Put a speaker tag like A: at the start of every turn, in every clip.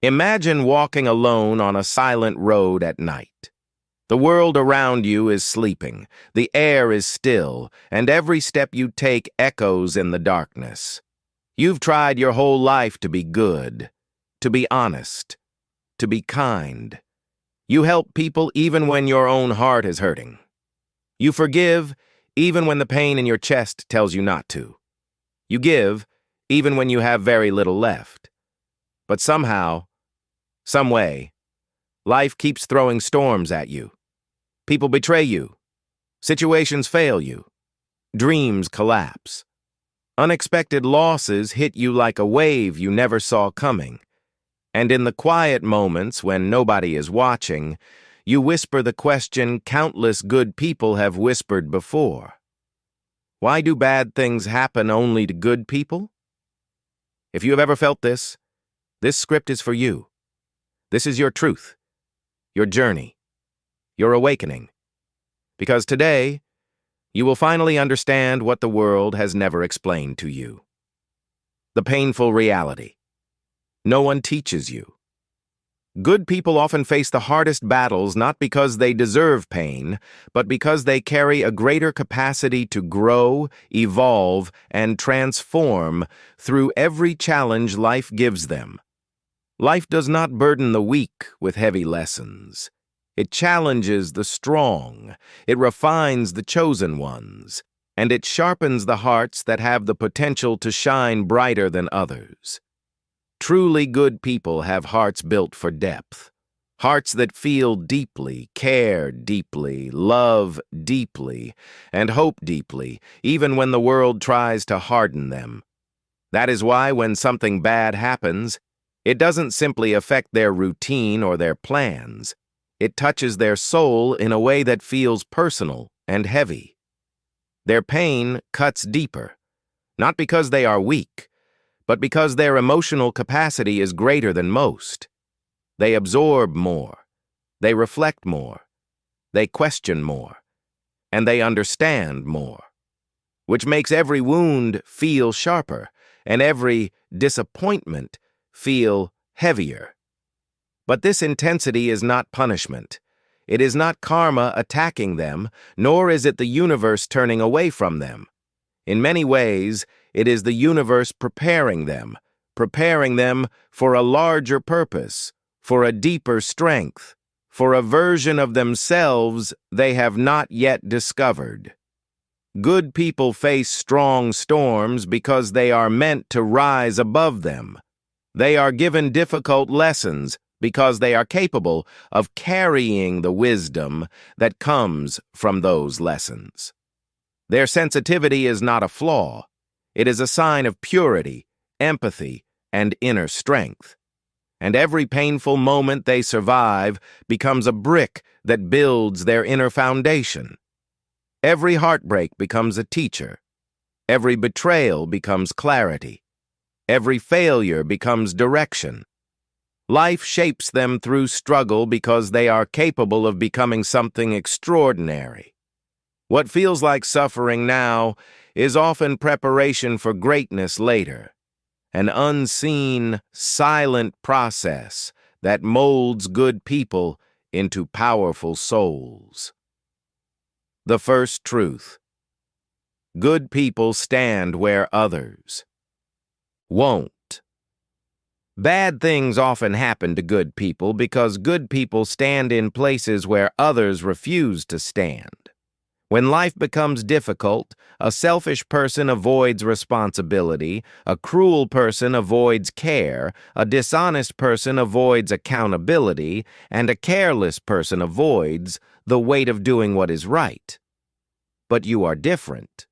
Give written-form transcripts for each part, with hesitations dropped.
A: Imagine walking alone on a silent road at night. The world around you is sleeping, the air is still, and every step you take echoes in the darkness. You've tried your whole life to be good, to be honest, to be kind. You help people even when your own heart is hurting. You forgive even when the pain in your chest tells you not to. You give even when you have very little left. But somehow, some way, life keeps throwing storms at you. People betray you. Situations fail you. Dreams collapse. Unexpected losses hit you like a wave you never saw coming. And in the quiet moments when nobody is watching, you whisper the question countless good people have whispered before. Why do bad things happen only to good people? If you have ever felt this script is for you. This is your truth, your journey, your awakening. Because today, you will finally understand what the world has never explained to you. The painful reality. No one teaches you. Good people often face the hardest battles not because they deserve pain, but because they carry a greater capacity to grow, evolve, and transform through every challenge life gives them. Life does not burden the weak with heavy lessons. It challenges the strong, it refines the chosen ones, and it sharpens the hearts that have the potential to shine brighter than others. Truly good people have hearts built for depth, hearts that feel deeply, care deeply, love deeply, and hope deeply, even when the world tries to harden them. That is why when something bad happens, it doesn't simply affect their routine or their plans. It touches their soul in a way that feels personal and heavy. Their pain cuts deeper, not because they are weak, but because their emotional capacity is greater than most. They absorb more, they reflect more, they question more, and they understand more, which makes every wound feel sharper and every disappointment feel heavier. But this intensity is not punishment. It is not karma attacking them, nor is it the universe turning away from them. In many ways, it is the universe preparing them for a larger purpose, for a deeper strength, for a version of themselves they have not yet discovered. Good people face strong storms because they are meant to rise above them. They are given difficult lessons because they are capable of carrying the wisdom that comes from those lessons. Their sensitivity is not a flaw. It is a sign of purity, empathy, and inner strength. And every painful moment they survive becomes a brick that builds their inner foundation. Every heartbreak becomes a teacher. Every betrayal becomes clarity. Every failure becomes direction. Life shapes them through struggle because they are capable of becoming something extraordinary. What feels like suffering now is often preparation for greatness later, an unseen, silent process that molds good people into powerful souls. The first truth. Good people stand where others won't. Bad things often happen to good people because good people stand in places where others refuse to stand. When life becomes difficult, a selfish person avoids responsibility, a cruel person avoids care, a dishonest person avoids accountability, and a careless person avoids the weight of doing what is right. But you are different.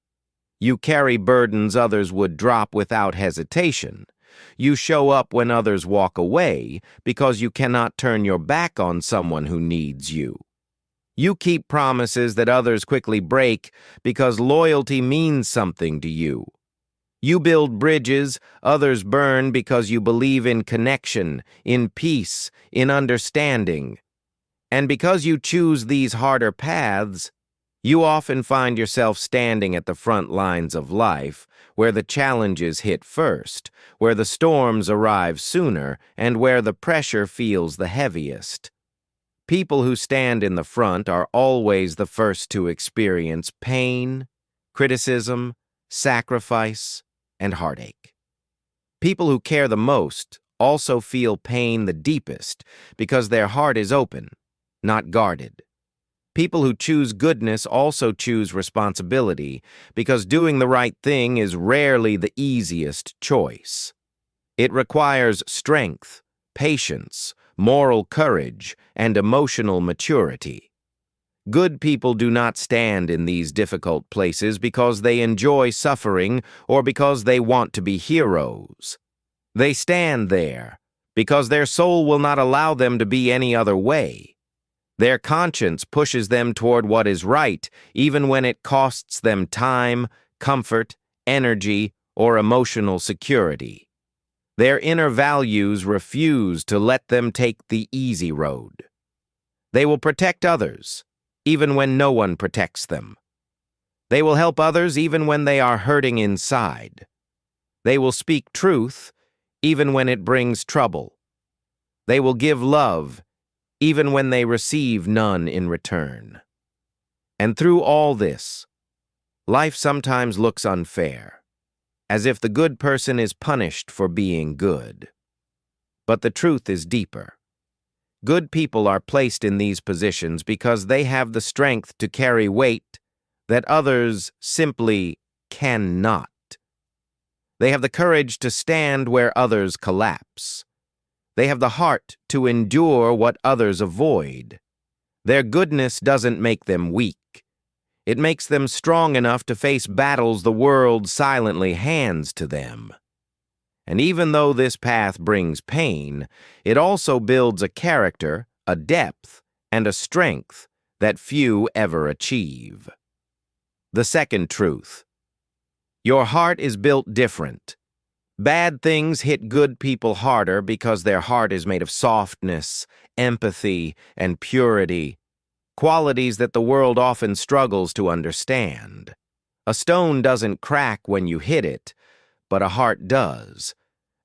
A: You carry burdens others would drop without hesitation. You show up when others walk away because you cannot turn your back on someone who needs you. You keep promises that others quickly break because loyalty means something to you. You build bridges others burn because you believe in connection, in peace, in understanding. And because you choose these harder paths, You often find yourself standing at the front lines of life, where the challenges hit first, where the storms arrive sooner, and where the pressure feels the heaviest. People who stand in the front are always the first to experience pain, criticism, sacrifice, and heartache. People who care the most also feel pain the deepest because their heart is open, not guarded. People who choose goodness also choose responsibility because doing the right thing is rarely the easiest choice. It requires strength, patience, moral courage, and emotional maturity. Good people do not stand in these difficult places because they enjoy suffering or because they want to be heroes. They stand there because their soul will not allow them to be any other way. Their conscience pushes them toward what is right, even when it costs them time, comfort, energy, or emotional security. Their inner values refuse to let them take the easy road. They will protect others, even when no one protects them. They will help others even when they are hurting inside. They will speak truth, even when it brings trouble. They will give love, even when they receive none in return. And through all this, life sometimes looks unfair, as if the good person is punished for being good. But the truth is deeper. Good people are placed in these positions because they have the strength to carry weight that others simply cannot. They have the courage to stand where others collapse. They have the heart to endure what others avoid. Their goodness doesn't make them weak. It makes them strong enough to face battles the world silently hands to them. And even though this path brings pain, it also builds a character, a depth, and a strength that few ever achieve. The second truth. Your heart is built different. Bad things hit good people harder because their heart is made of softness, empathy, and purity, qualities that the world often struggles to understand. A stone doesn't crack when you hit it, but a heart does,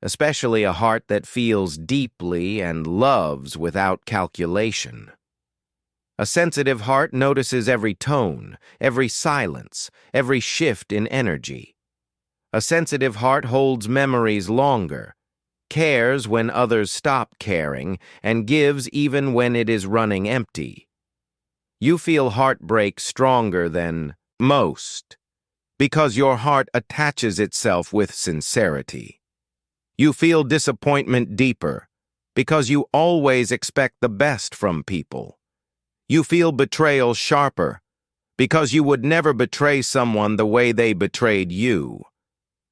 A: especially a heart that feels deeply and loves without calculation. A sensitive heart notices every tone, every silence, every shift in energy. A sensitive heart holds memories longer, cares when others stop caring, and gives even when it is running empty. You feel heartbreak stronger than most because your heart attaches itself with sincerity. You feel disappointment deeper because you always expect the best from people. You feel betrayal sharper because you would never betray someone the way they betrayed you.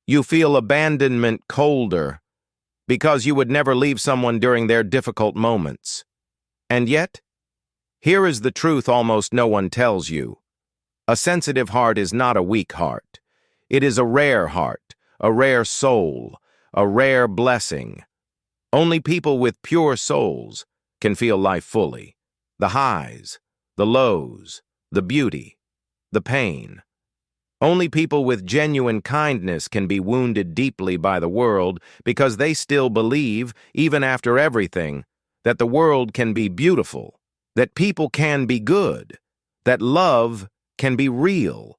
A: You feel abandonment colder because you would never leave someone during their difficult moments. And yet, here is the truth almost no one tells you. A sensitive heart is not a weak heart. It is a rare heart, a rare soul, a rare blessing. Only people with pure souls can feel life fully. The highs, the lows, the beauty, the pain. Only people with genuine kindness can be wounded deeply by the world because they still believe, even after everything, that the world can be beautiful, that people can be good, that love can be real.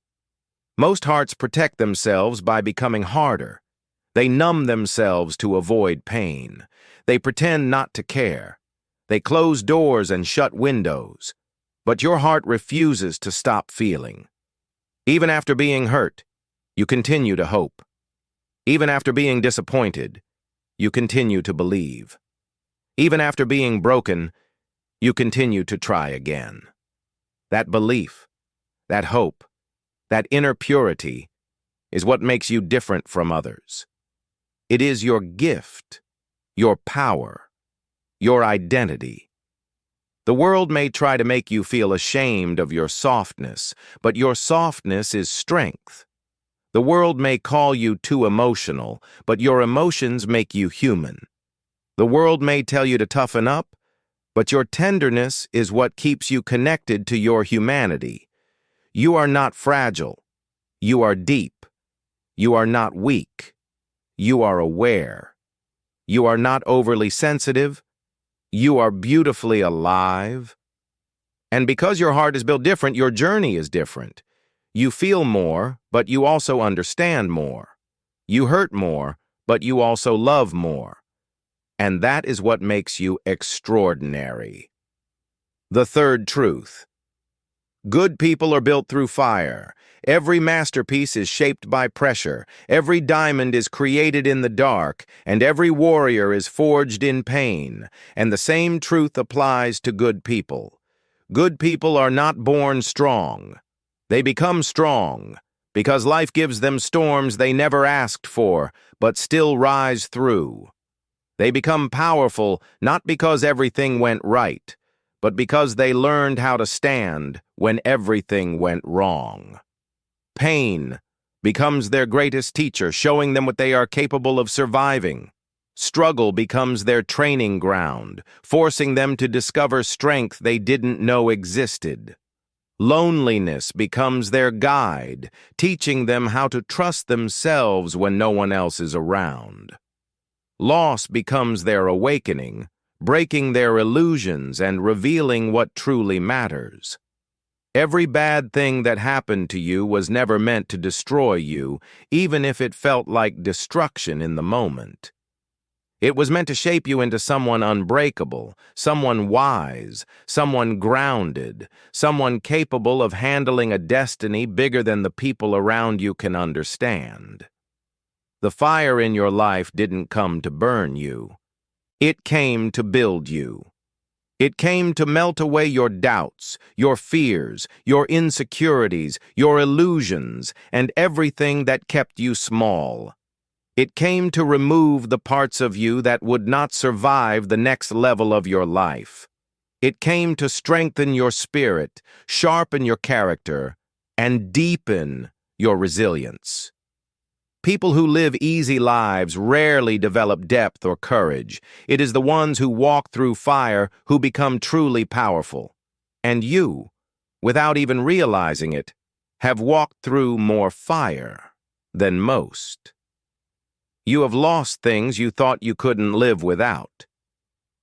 A: Most hearts protect themselves by becoming harder. They numb themselves to avoid pain. They pretend not to care. They close doors and shut windows. But your heart refuses to stop feeling. Even after being hurt, you continue to hope. Even after being disappointed, you continue to believe. Even after being broken, you continue to try again. That belief, that hope, that inner purity is what makes you different from others. It is your gift, your power, your identity. The world may try to make you feel ashamed of your softness, but your softness is strength. The world may call you too emotional, but your emotions make you human. The world may tell you to toughen up, but your tenderness is what keeps you connected to your humanity. You are not fragile. You are deep. You are not weak. You are aware. You are not overly sensitive. You are beautifully alive. And because your heart is built different, your journey is different. You feel more, but you also understand more. You hurt more, but you also love more. And that is what makes you extraordinary. The third truth. Good people are built through fire. Every masterpiece is shaped by pressure. Every diamond is created in the dark, and every warrior is forged in pain. And the same truth applies to good people. Good people are not born strong. They become strong because life gives them storms they never asked for, but still rise through. They become powerful not because everything went right, but because they learned how to stand when everything went wrong. Pain becomes their greatest teacher, showing them what they are capable of surviving. Struggle becomes their training ground, forcing them to discover strength they didn't know existed. Loneliness becomes their guide, teaching them how to trust themselves when no one else is around. Loss becomes their awakening, breaking their illusions and revealing what truly matters. Every bad thing that happened to you was never meant to destroy you, even if it felt like destruction in the moment. It was meant to shape you into someone unbreakable, someone wise, someone grounded, someone capable of handling a destiny bigger than the people around you can understand. The fire in your life didn't come to burn you. It came to build you. It came to melt away your doubts, your fears, your insecurities, your illusions, and everything that kept you small. It came to remove the parts of you that would not survive the next level of your life. It came to strengthen your spirit, sharpen your character, and deepen your resilience. People who live easy lives rarely develop depth or courage. It is the ones who walk through fire who become truly powerful. And you, without even realizing it, have walked through more fire than most. You have lost things you thought you couldn't live without.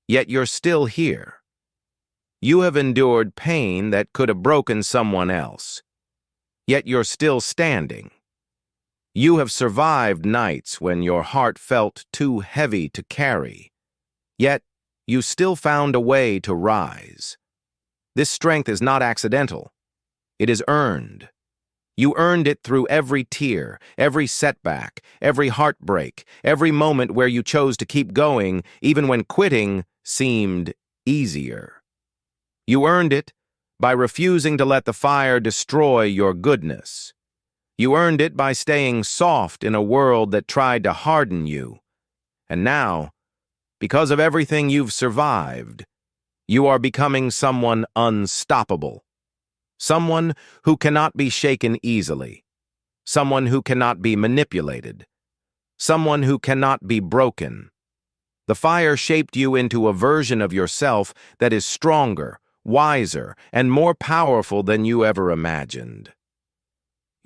A: Yet you're still here. You have endured pain that could have broken someone else. Yet you're still standing. You have survived nights when your heart felt too heavy to carry. Yet you still found a way to rise. This strength is not accidental. It is earned. You earned it through every tear, every setback, every heartbreak, every moment where you chose to keep going, even when quitting seemed easier. You earned it by refusing to let the fire destroy your goodness. You earned it by staying soft in a world that tried to harden you. And now, because of everything you've survived, you are becoming someone unstoppable. Someone who cannot be shaken easily. Someone who cannot be manipulated. Someone who cannot be broken. The fire shaped you into a version of yourself that is stronger, wiser, and more powerful than you ever imagined.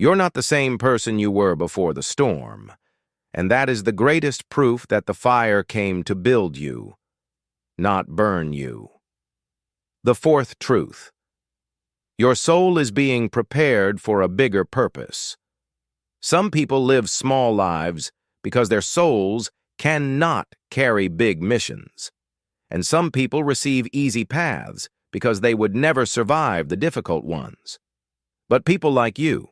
A: You're not the same person you were before the storm, and that is the greatest proof that the fire came to build you, not burn you. The fourth truth. Your soul is being prepared for a bigger purpose. Some people live small lives because their souls cannot carry big missions. And some people receive easy paths because they would never survive the difficult ones. But people like you,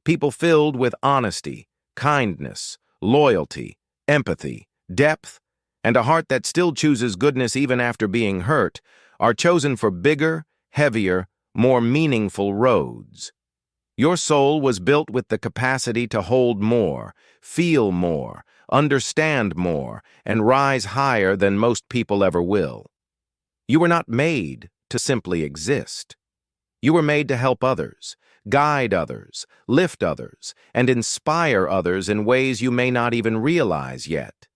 A: people filled with honesty, kindness, loyalty, empathy, depth, and a heart that still chooses goodness even after being hurt, are chosen for bigger, heavier, more meaningful roads. Your soul was built with the capacity to hold more, feel more, understand more, and rise higher than most people ever will. You were not made to simply exist. You were made to help others, guide others, lift others, and inspire others in ways you may not even realize yet.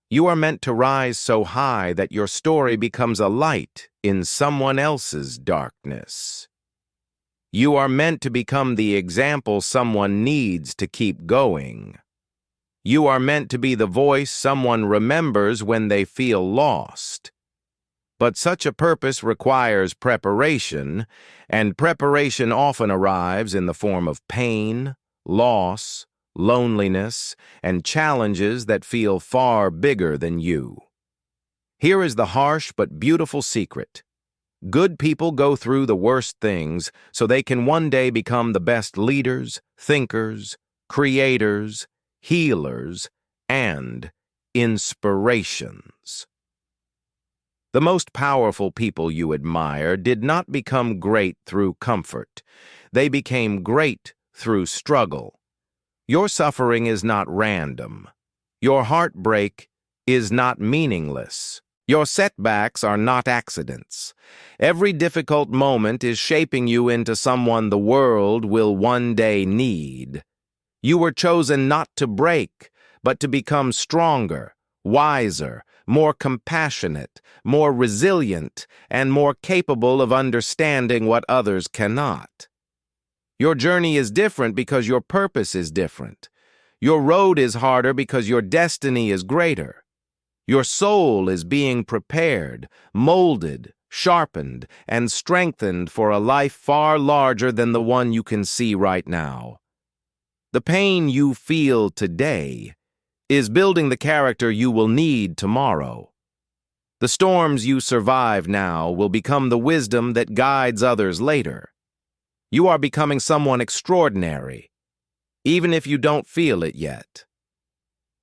A: You are meant to rise so high that your story becomes a light in someone else's darkness. You are meant to become the example someone needs to keep going. You are meant to be the voice someone remembers when they feel lost. But such a purpose requires preparation, and preparation often arrives in the form of pain, loss, loneliness, and challenges that feel far bigger than you. Here is the harsh but beautiful secret. Good people go through the worst things so they can one day become the best leaders, thinkers, creators, healers, and inspirations. The most powerful people you admire did not become great through comfort. They became great through struggle. Your suffering is not random. Your heartbreak is not meaningless. Your setbacks are not accidents. Every difficult moment is shaping you into someone the world will one day need. You were chosen not to break, but to become stronger, wiser, more compassionate, more resilient, and more capable of understanding what others cannot. Your journey is different because your purpose is different. Your road is harder because your destiny is greater. Your soul is being prepared, molded, sharpened, and strengthened for a life far larger than the one you can see right now. The pain you feel today is building the character you will need tomorrow. The storms you survive now will become the wisdom that guides others later. You are becoming someone extraordinary, even if you don't feel it yet.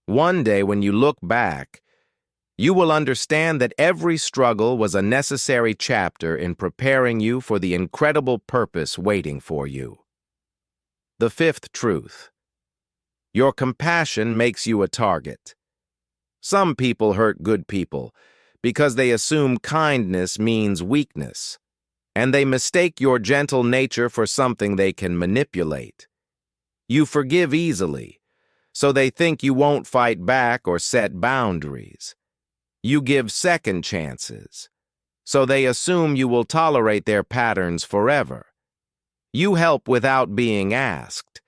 A: One day when you look back, you will understand that every struggle was a necessary chapter in preparing you for the incredible purpose waiting for you. The fifth truth. Your compassion makes you a target. Some people hurt good people because they assume kindness means weakness, and they mistake your gentle nature for something they can manipulate. You forgive easily, so they think you won't fight back or set boundaries. You give second chances, so they assume you will tolerate their patterns forever. You help without being asked,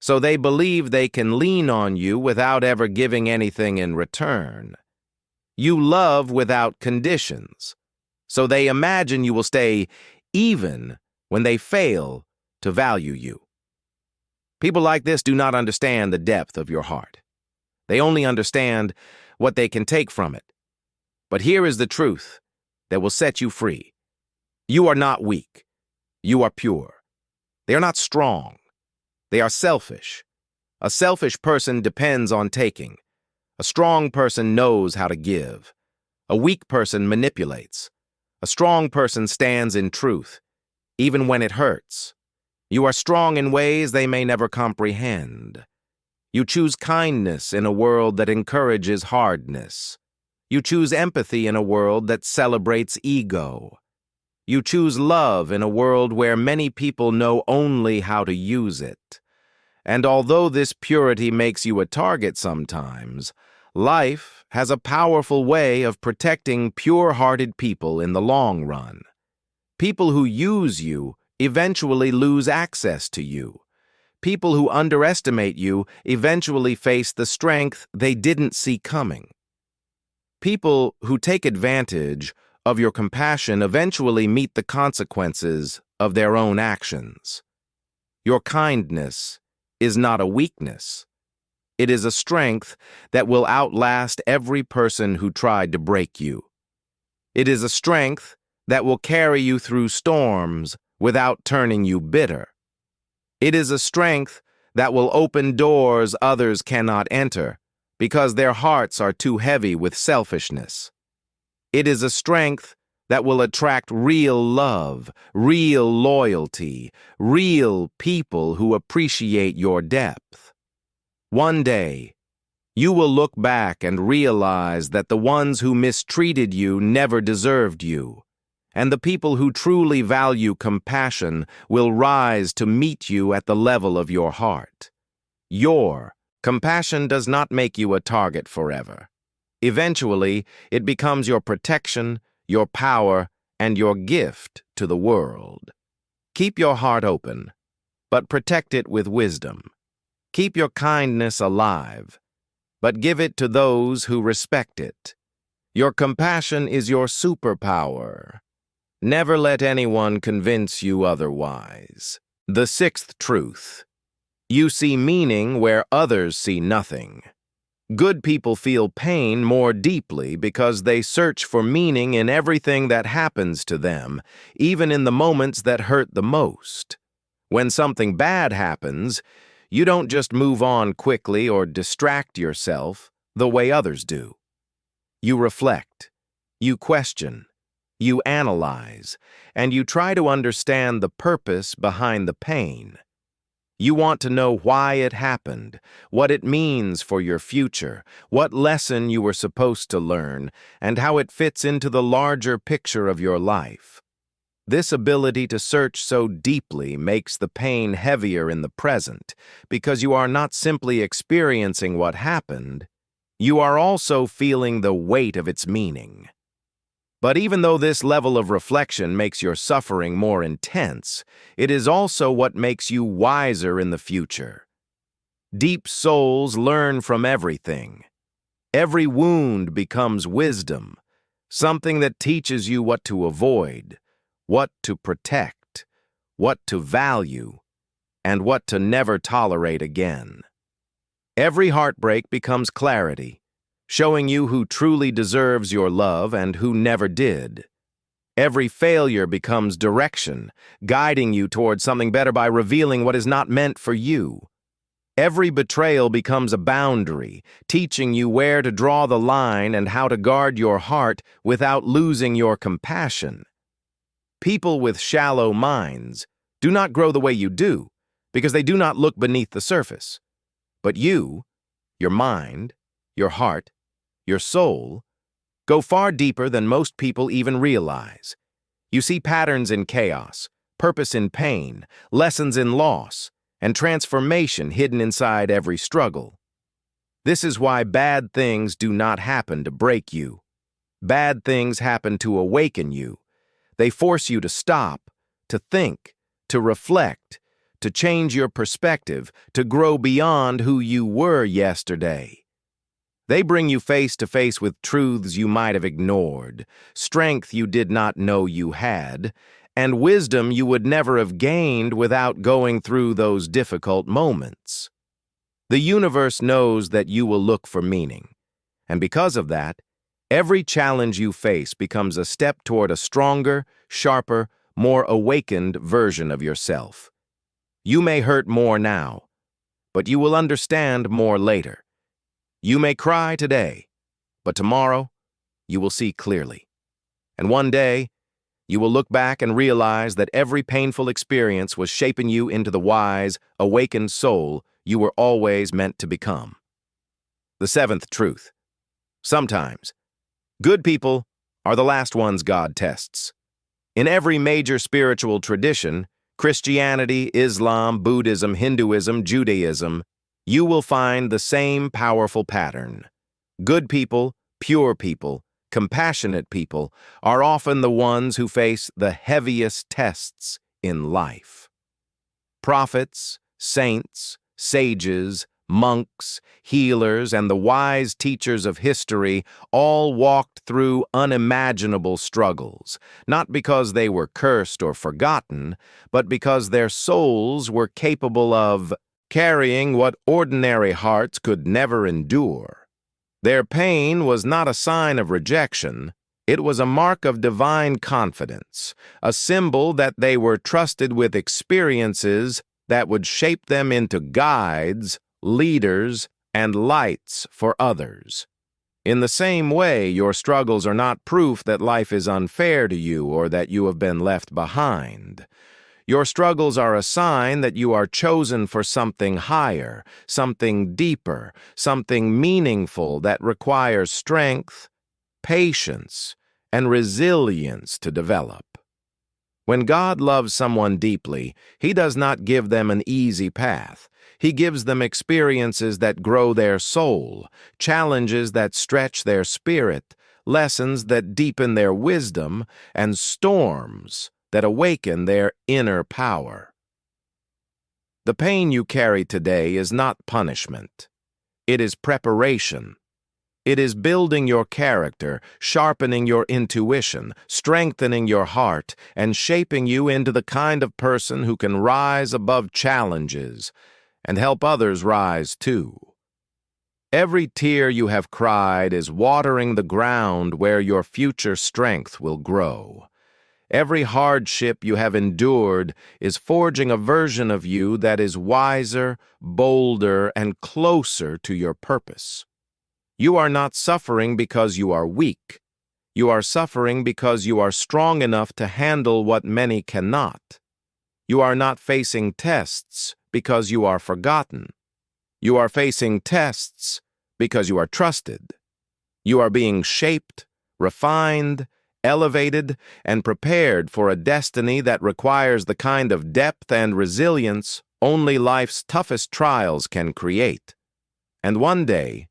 A: so they believe they can lean on you without ever giving anything in return. You love without conditions, so they imagine you will stay even when they fail to value you. People like this do not understand the depth of your heart. They only understand what they can take from it. But here is the truth that will set you free. You are not weak. You are pure. They are not strong. They are selfish. A selfish person depends on taking. A strong person knows how to give. A weak person manipulates. A strong person stands in truth, even when it hurts. You are strong in ways they may never comprehend. You choose kindness in a world that encourages hardness. You choose empathy in a world that celebrates ego. You choose love in a world where many people know only how to use it. And although this purity makes you a target sometimes, life has a powerful way of protecting pure-hearted people in the long run. People who use you eventually lose access to you. People who underestimate you eventually face the strength they didn't see coming. People who take advantage of your compassion eventually meet the consequences of their own actions. Your kindness is not a weakness. It is a strength that will outlast every person who tried to break you. It is a strength that will carry you through storms without turning you bitter. It is a strength that will open doors others cannot enter because their hearts are too heavy with selfishness. It is a strength that will attract real love, real loyalty, real people who appreciate your depth. One day, you will look back and realize that the ones who mistreated you never deserved you, and the people who truly value compassion will rise to meet you at the level of your heart. Your compassion does not make you a target forever. Eventually, it becomes your protection, your power, and your gift to the world. Keep your heart open, but protect it with wisdom. Keep your kindness alive, but give it to those who respect it. Your compassion is your superpower. Never let anyone convince you otherwise. The sixth truth. You see meaning where others see nothing. Good people feel pain more deeply because they search for meaning in everything that happens to them, even in the moments that hurt the most. When something bad happens, you don't just move on quickly or distract yourself the way others do. You reflect, you question, you analyze, and you try to understand the purpose behind the pain. You want to know why it happened, what it means for your future, what lesson you were supposed to learn, and how it fits into the larger picture of your life. This ability to search so deeply makes the pain heavier in the present, because you are not simply experiencing what happened, you are also feeling the weight of its meaning. But even though this level of reflection makes your suffering more intense, it is also what makes you wiser in the future. Deep souls learn from everything. Every wound becomes wisdom, something that teaches you what to avoid, what to protect, what to value, and what to never tolerate again. Every heartbreak becomes clarity, showing you who truly deserves your love and who never did. Every failure becomes direction, guiding you towards something better by revealing what is not meant for you. Every betrayal becomes a boundary, teaching you where to draw the line and how to guard your heart without losing your compassion. People with shallow minds do not grow the way you do, because they do not look beneath the surface. But you, your mind, your heart, your soul, go far deeper than most people even realize. You see patterns in chaos, purpose in pain, lessons in loss, and transformation hidden inside every struggle. This is why bad things do not happen to break you. Bad things happen to awaken you. They force you to stop, to think, to reflect, to change your perspective, to grow beyond who you were yesterday. They bring you face to face with truths you might have ignored, strength you did not know you had, and wisdom you would never have gained without going through those difficult moments. The universe knows that you will look for meaning, and because of that, every challenge you face becomes a step toward a stronger, sharper, more awakened version of yourself. You may hurt more now, but you will understand more later. You may cry today, but tomorrow you will see clearly. And one day, you will look back and realize that every painful experience was shaping you into the wise, awakened soul you were always meant to become. The seventh truth. Sometimes, good people are the last ones God tests. In every major spiritual tradition, Christianity, Islam, Buddhism, Hinduism, Judaism, you will find the same powerful pattern. Good people, pure people, compassionate people are often the ones who face the heaviest tests in life. Prophets, saints, sages, monks, healers, and the wise teachers of history all walked through unimaginable struggles, not because they were cursed or forgotten, but because their souls were capable of carrying what ordinary hearts could never endure. Their pain was not a sign of rejection, it was a mark of divine confidence, a symbol that they were trusted with experiences that would shape them into guides, leaders, and lights for others. In the same way, your struggles are not proof that life is unfair to you or that you have been left behind. Your struggles are a sign that you are chosen for something higher, something deeper, something meaningful that requires strength, patience, and resilience to develop. When God loves someone deeply, He does not give them an easy path. He gives them experiences that grow their soul, challenges that stretch their spirit, lessons that deepen their wisdom, and storms that awaken their inner power. The pain you carry today is not punishment. It is preparation. It is building your character, sharpening your intuition, strengthening your heart, and shaping you into the kind of person who can rise above challenges and help others rise too. Every tear you have cried is watering the ground where your future strength will grow. Every hardship you have endured is forging a version of you that is wiser, bolder, and closer to your purpose. You are not suffering because you are weak. You are suffering because you are strong enough to handle what many cannot. You are not facing tests because you are forgotten. You are facing tests because you are trusted. You are being shaped, refined, elevated, and prepared for a destiny that requires the kind of depth and resilience only life's toughest trials can create. And one day,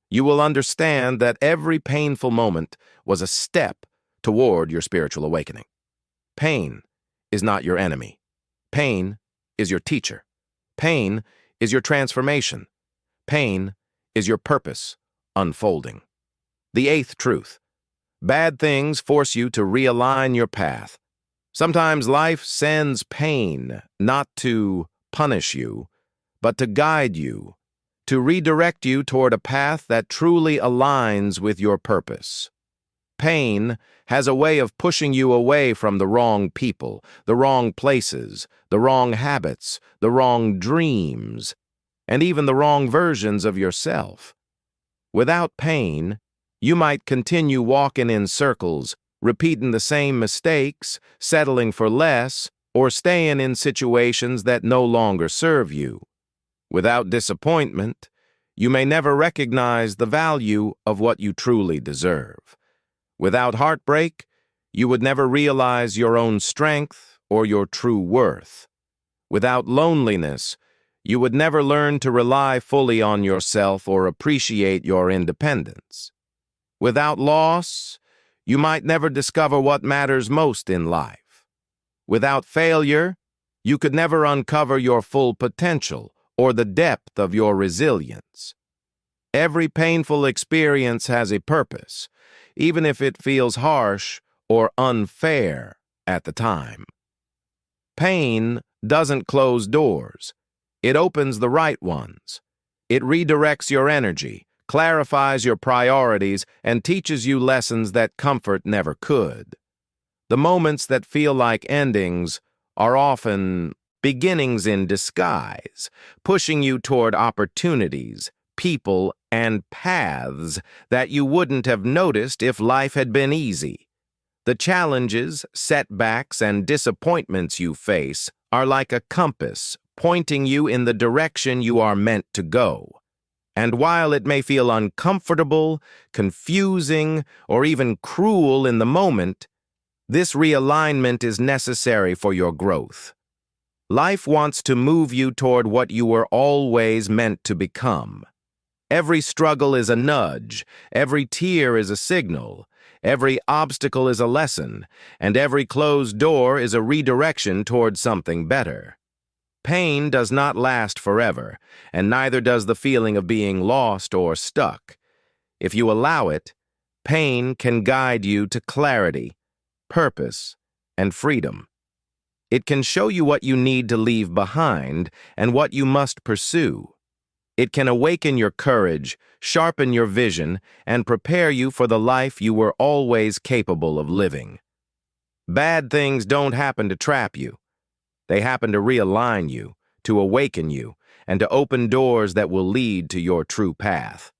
A: you will understand that every painful moment was a step toward your spiritual awakening. Pain is not your enemy. Pain is your teacher. Pain is your transformation. Pain is your purpose unfolding. The eighth truth: bad things force you to realign your path. Sometimes life sends pain not to punish you, but to guide you, to redirect you toward a path that truly aligns with your purpose. Pain has a way of pushing you away from the wrong people, the wrong places, the wrong habits, the wrong dreams, and even the wrong versions of yourself. Without pain, you might continue walking in circles, repeating the same mistakes, settling for less, or staying in situations that no longer serve you. Without disappointment, you may never recognize the value of what you truly deserve. Without heartbreak, you would never realize your own strength or your true worth. Without loneliness, you would never learn to rely fully on yourself or appreciate your independence. Without loss, you might never discover what matters most in life. Without failure, you could never uncover your full potential or the depth of your resilience. Every painful experience has a purpose, even if it feels harsh or unfair at the time. Pain doesn't close doors. It opens the right ones. It redirects your energy, clarifies your priorities, and teaches you lessons that comfort never could. The moments that feel like endings are often beginnings in disguise, pushing you toward opportunities, people, and paths that you wouldn't have noticed if life had been easy. The challenges, setbacks, and disappointments you face are like a compass pointing you in the direction you are meant to go. And while it may feel uncomfortable, confusing, or even cruel in the moment, this realignment is necessary for your growth. Life wants to move you toward what you were always meant to become. Every struggle is a nudge, every tear is a signal, every obstacle is a lesson, and every closed door is a redirection toward something better. Pain does not last forever, and neither does the feeling of being lost or stuck. If you allow it, pain can guide you to clarity, purpose, and freedom. It can show you what you need to leave behind and what you must pursue. It can awaken your courage, sharpen your vision, and prepare you for the life you were always capable of living. Bad things don't happen to trap you. They happen to realign you, to awaken you, and to open doors that will lead to your true path.